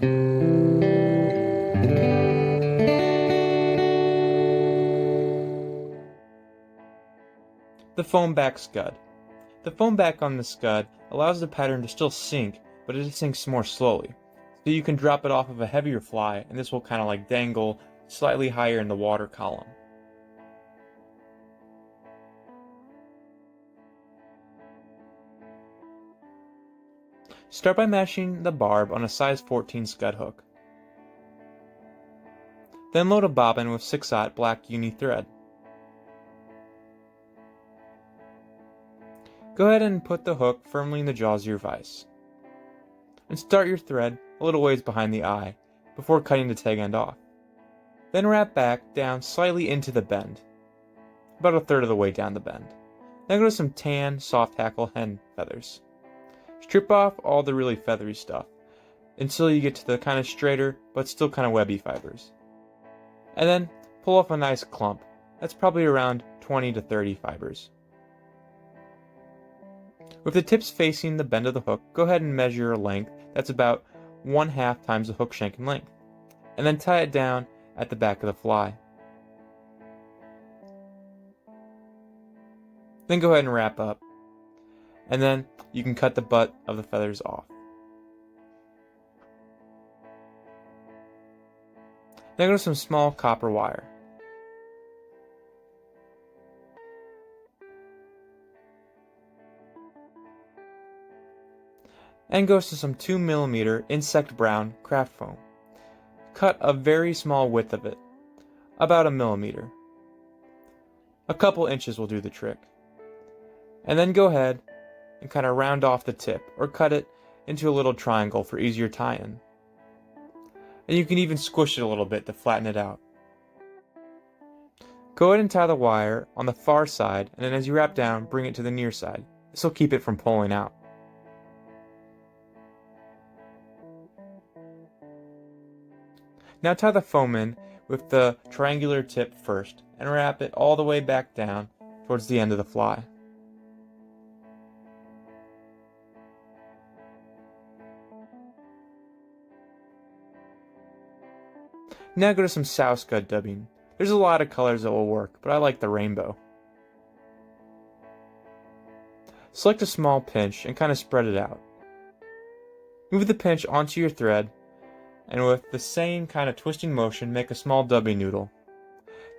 The foam back scud. The foam back on the scud allows the pattern to still sink, but it sinks more slowly. So you can drop it off of a heavier fly, and this will kind of like dangle slightly higher in the water column. Start by mashing the barb on a size 14 scud hook. Then load a bobbin with 6/0 black uni thread. Go ahead and put the hook firmly in the jaws of your vise. And start your thread a little ways behind the eye before cutting the tag end off. Then wrap back down slightly into the bend, about a third of the way down the bend. Now go to some tan, soft hackle hen feathers. Strip off all the really feathery stuff until you get to the kind of straighter but still kind of webby fibers. And then pull off a nice clump. That's probably around 20 to 30 fibers. With the tips facing the bend of the hook, go ahead and measure a length that's about 1/2 times the hook shank in length, and then tie it down at the back of the fly. Then go ahead and wrap up, and then you can cut the butt of the feathers off. Then go to some small copper wire. And goes to some 2mm insect brown craft foam. Cut a very small width of it, about 1 millimeter. A couple inches will do the trick. And then go ahead and kind of round off the tip, or cut it into a little triangle for easier tie-in. And you can even squish it a little bit to flatten it out. Go ahead and tie the wire on the far side, and then as you wrap down, bring it to the near side. This will keep it from pulling out. Now tie the foam in with the triangular tip first, and wrap it all the way back down towards the end of the fly. Now go to some sow scud dubbing. There's a lot of colors that will work, but I like the rainbow. Select a small pinch and kind of spread it out. Move the pinch onto your thread, and with the same kind of twisting motion, make a small dubbing noodle.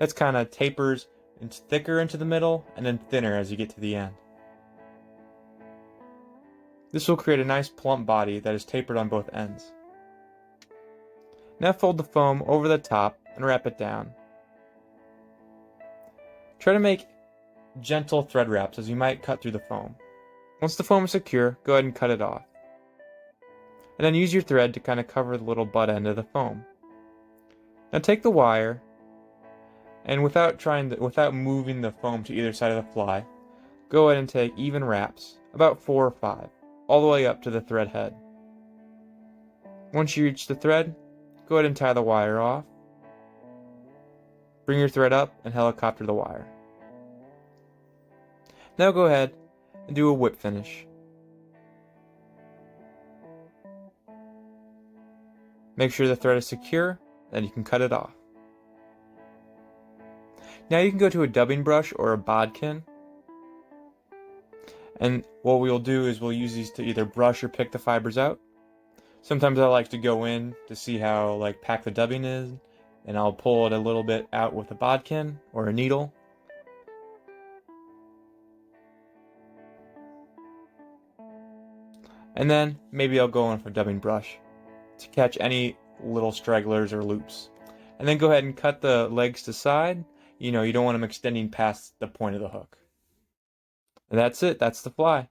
That's kind of tapers thicker into the middle, and then thinner as you get to the end. This will create a nice plump body that is tapered on both ends. Now fold the foam over the top and wrap it down. Try to make gentle thread wraps as you might cut through the foam. Once the foam is secure, go ahead and cut it off. And then use your thread to kind of cover the little butt end of the foam. Now take the wire, and without moving the foam to either side of the fly, go ahead and take even wraps, about 4 or 5, all the way up to the thread head. Once you reach the thread, go ahead and tie the wire off. Bring your thread up and helicopter the wire. Now go ahead and do a whip finish. Make sure the thread is secure, then you can cut it off. Now you can go to a dubbing brush or a bodkin, and what we'll do is we'll use these to either brush or pick the fibers out. Sometimes I like to go in to see how packed the dubbing is, and I'll pull it a little bit out with a bodkin or a needle. And then maybe I'll go in with a dubbing brush to catch any little stragglers or loops. And then go ahead and cut the legs to side. You don't want them extending past the point of the hook. And that's it. That's the fly.